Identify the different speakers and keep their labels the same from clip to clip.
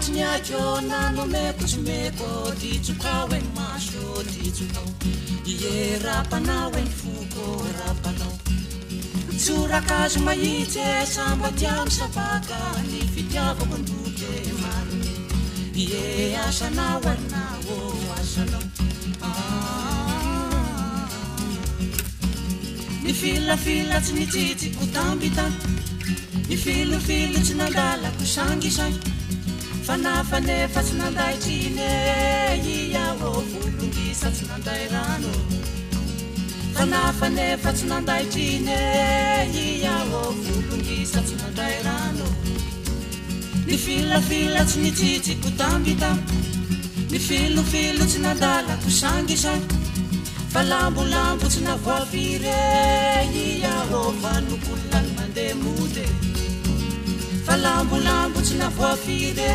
Speaker 1: Nyajona no Omeko Omeko Dichuka when Masho Dichuka Ye Rapana when Fuko Rapano Surakash Maite Samba Tiam Sabaka Nifitiava Bunduke Manu Ye Ashana Wana Wo Ashana Nifila Fila Tiniti Kutambitan Nifilu Tinandala Kushangi Shang Fanafane Fatnandai Tine Yawo Fulungi Satnandai Rano Fanafane Fatnandai Tine Yawo Fulungi Satnandai Rano Nifila Tiniti Kutambita Nifilu Tinandala Kushangi Shang Falambulambu Tinavafire Yawo Fanukulan Mande Mude Falambulambu tinavafire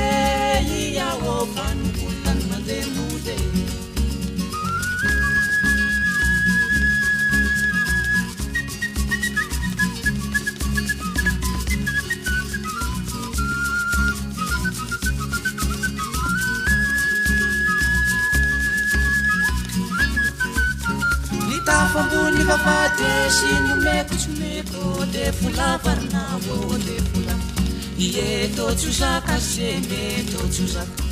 Speaker 1: yawo panukulan mademude Nitafambuni vavate sinu Omeko de fula varnavo de fula Ie totsuzaka seme totsuzaka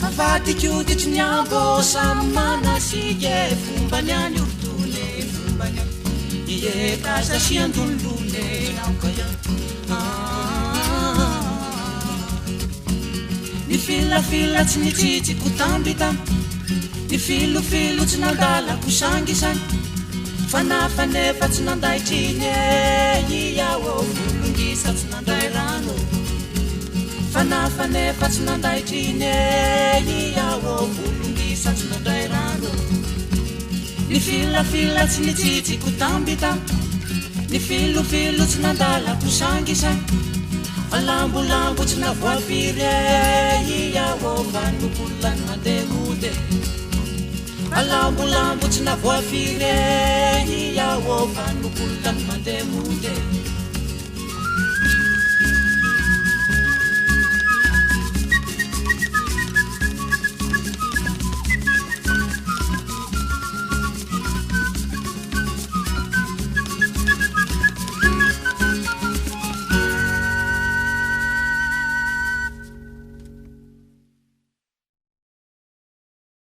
Speaker 1: Avati chiudi cinyambo samana sige fumbanyani urtule fumbanya Ie casa siandulune naukaya Ni fila tinititi kutambita Ni filu tinandala kushangisan Fanafane fatinandai tine Iawo fulungi satinandai rano Fanafane fatinandai tine Iawo fulungi satinandai rano Ni fila tinititi kutambita Ni filu tinandala kushangisan Falambulambu tinavafire Iawo vanukulan mademude Falambulambu tinavafire Yawo panukulan mademude